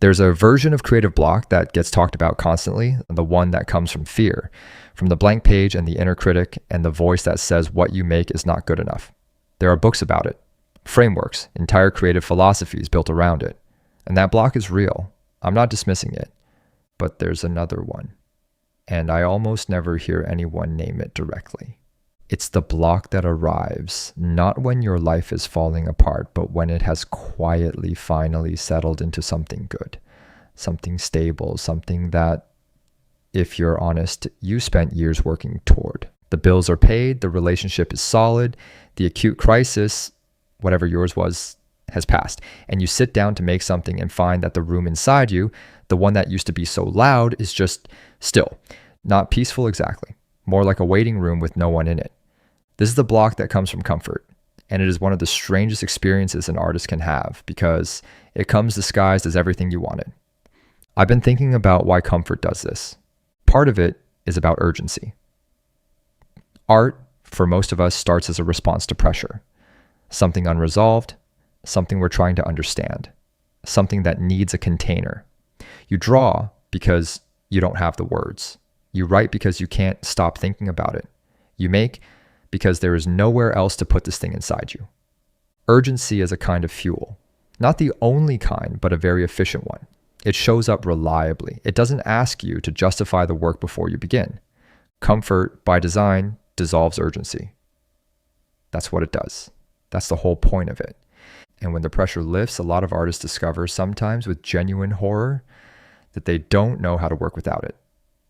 There's a version of creative block that gets talked about constantly, the one that comes from fear, from the blank page and the inner critic and the voice that says what you make is not good enough. There are books about it, frameworks, entire creative philosophies built around it. And that block is real. I'm not dismissing it. But there's another one. And I almost never hear anyone name it directly. It's the block that arrives, not when your life is falling apart, but when it has quietly finally settled into something good, something stable, something that, if you're honest, you spent years working toward. The bills are paid, the relationship is solid, the acute crisis, whatever yours was, has passed. And you sit down to make something and find that the room inside you, the one that used to be so loud, is just still. Not peaceful exactly, more like a waiting room with no one in it. This is the block that comes from comfort, and it is one of the strangest experiences an artist can have because it comes disguised as everything you wanted. I've been thinking about why comfort does this. Part of it is about urgency. Art, for most of us, starts as a response to pressure. Something unresolved, something we're trying to understand, something that needs a container. You draw because you don't have the words. You write because you can't stop thinking about it. You make because there is nowhere else to put this thing inside you. Urgency is a kind of fuel. Not the only kind, but a very efficient one. It shows up reliably. It doesn't ask you to justify the work before you begin. Comfort, by design, dissolves urgency. That's what it does. That's the whole point of it. And when the pressure lifts, a lot of artists discover, sometimes with genuine horror, that they don't know how to work without it.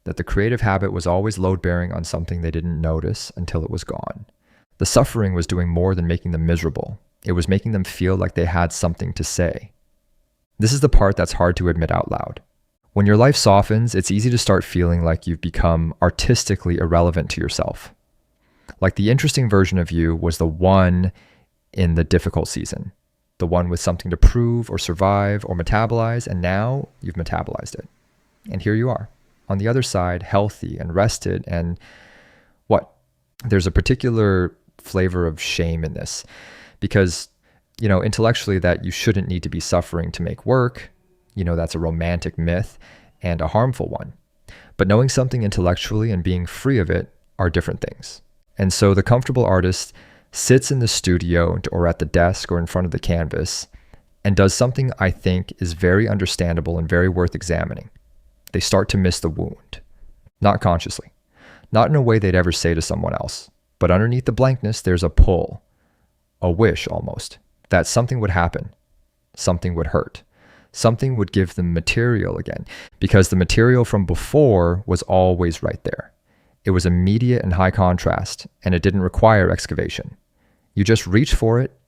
That the creative habit was always load-bearing on something they didn't notice until it was gone. The suffering was doing more than making them miserable. It was making them feel like they had something to say. This is the part that's hard to admit out loud. When your life softens, it's easy to start feeling like you've become artistically irrelevant to yourself. Like the interesting version of you was the one in the difficult season, the one with something to prove or survive or metabolize, and now you've metabolized it. And here you are, on the other side, healthy and rested, and what? There's a particular flavor of shame in this because, intellectually that you shouldn't need to be suffering to make work, that's a romantic myth and a harmful one. But knowing something intellectually and being free of it are different things. And so the comfortable artist sits in the studio or at the desk or in front of the canvas and does something I think is very understandable and very worth examining. They start to miss the wound, not consciously, not in a way they'd ever say to someone else, but underneath the blankness, there's a pull, a wish almost, that something would happen, something would hurt, something would give them material again, because the material from before was always right there. It was immediate and high contrast, and it didn't require excavation. You just reached for it,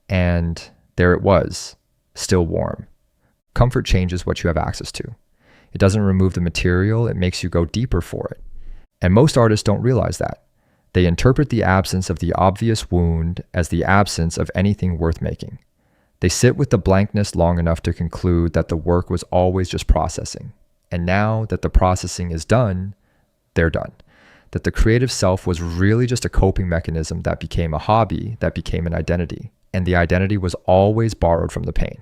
and there it was, still warm. Comfort changes what you have access to. It doesn't remove the material, it makes you go deeper for it. And most artists don't realize that. They interpret the absence of the obvious wound as the absence of anything worth making. They sit with the blankness long enough to conclude that the work was always just processing. And now that the processing is done, they're done. That the creative self was really just a coping mechanism that became a hobby, that became an identity. And the identity was always borrowed from the pain.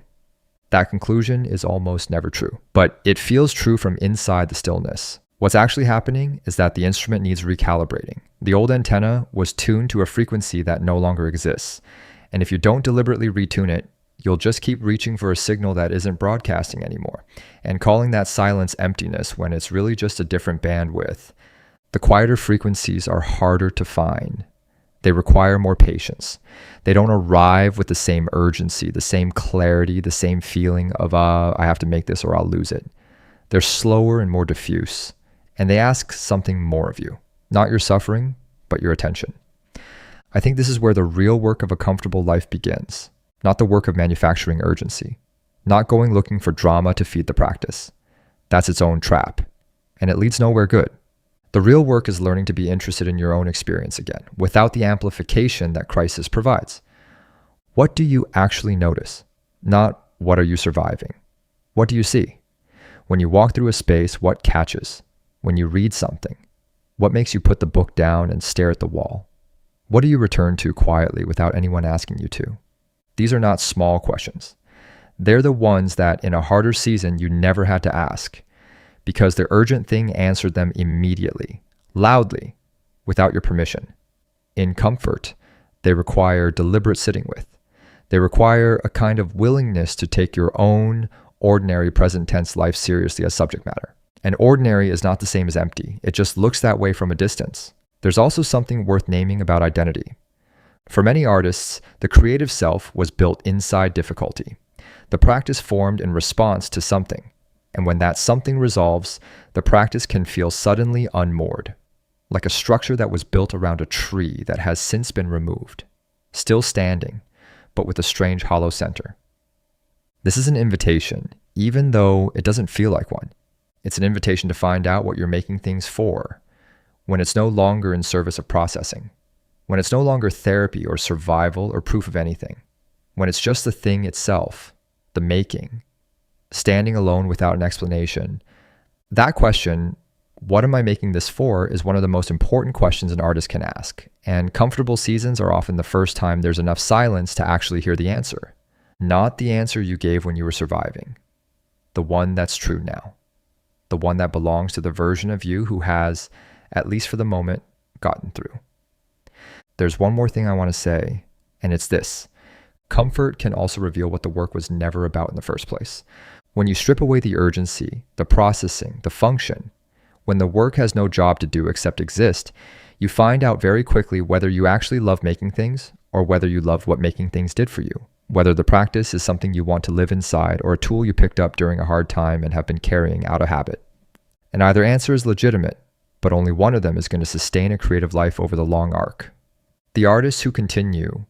That conclusion is almost never true, but it feels true from inside the stillness. What's actually happening is that the instrument needs recalibrating. The old antenna was tuned to a frequency that no longer exists. And if you don't deliberately retune it, you'll just keep reaching for a signal that isn't broadcasting anymore and calling that silence emptiness when it's really just a different bandwidth. The quieter frequencies are harder to find. They require more patience. They don't arrive with the same urgency, the same clarity, the same feeling of, I have to make this or I'll lose it. They're slower and more diffuse, and they ask something more of you. Not your suffering, but your attention. I think this is where the real work of a comfortable life begins, not the work of manufacturing urgency, not going looking for drama to feed the practice. That's its own trap, and it leads nowhere good. The real work is learning to be interested in your own experience again, without the amplification that crisis provides. What do you actually notice? Not what are you surviving? What do you see? When you walk through a space, what catches? When you read something, what makes you put the book down and stare at the wall? What do you return to quietly without anyone asking you to? These are not small questions. They're the ones that in a harder season you never had to ask, because the urgent thing answered them immediately, loudly, without your permission. In comfort, they require deliberate sitting with. They require a kind of willingness to take your own ordinary present tense life seriously as subject matter. And ordinary is not the same as empty. It just looks that way from a distance. There's also something worth naming about identity. For many artists, the creative self was built inside difficulty. The practice formed in response to something. And when that something resolves, the practice can feel suddenly unmoored, like a structure that was built around a tree that has since been removed, still standing, but with a strange hollow center. This is an invitation, even though it doesn't feel like one. It's an invitation to find out what you're making things for, when it's no longer in service of processing, when it's no longer therapy or survival or proof of anything, when it's just the thing itself, the making, standing alone without an explanation. That question, what am I making this for, is one of the most important questions an artist can ask, and comfortable seasons are often the first time there's enough silence to actually hear the answer. Not the answer you gave when you were surviving, the one that's true now, the one that belongs to the version of you who has, at least for the moment, gotten through. There's one more thing I want to say, and it's this. Comfort can also reveal what the work was never about in the first place. When you strip away the urgency, the processing, the function, when the work has no job to do except exist, you find out very quickly whether you actually love making things or whether you love what making things did for you, whether the practice is something you want to live inside or a tool you picked up during a hard time and have been carrying out of habit. And either answer is legitimate, but only one of them is going to sustain a creative life over the long arc. The artists who continue,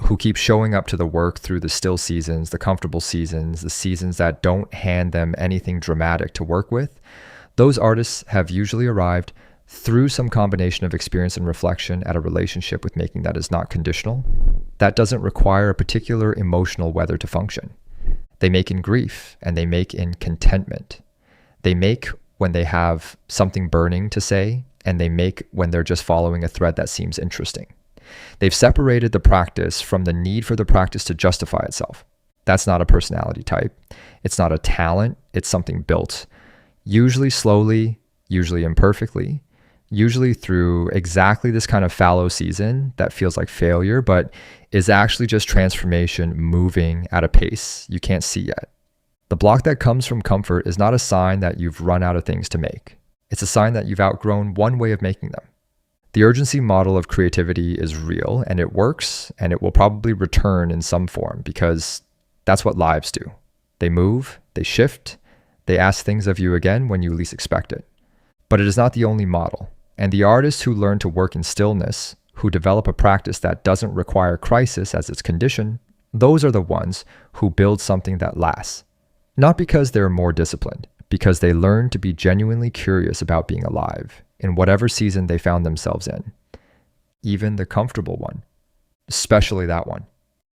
who keep showing up to the work through the still seasons, the comfortable seasons, the seasons that don't hand them anything dramatic to work with, those artists have usually arrived through some combination of experience and reflection at a relationship with making that is not conditional, that doesn't require a particular emotional weather to function. They make in grief, and they make in contentment. They make when they have something burning to say, and they make when they're just following a thread that seems interesting. They've separated the practice from the need for the practice to justify itself. That's not a personality type. It's not a talent. It's something built, usually slowly, usually imperfectly, usually through exactly this kind of fallow season that feels like failure, but is actually just transformation moving at a pace you can't see yet. The block that comes from comfort is not a sign that you've run out of things to make. It's a sign that you've outgrown one way of making them. The urgency model of creativity is real, and it works, and it will probably return in some form because that's what lives do. They move, they shift, they ask things of you again when you least expect it. But it is not the only model, and the artists who learn to work in stillness, who develop a practice that doesn't require crisis as its condition, those are the ones who build something that lasts. Not because they're more disciplined, because they learn to be genuinely curious about being alive in whatever season they found themselves in, even the comfortable one, especially that one.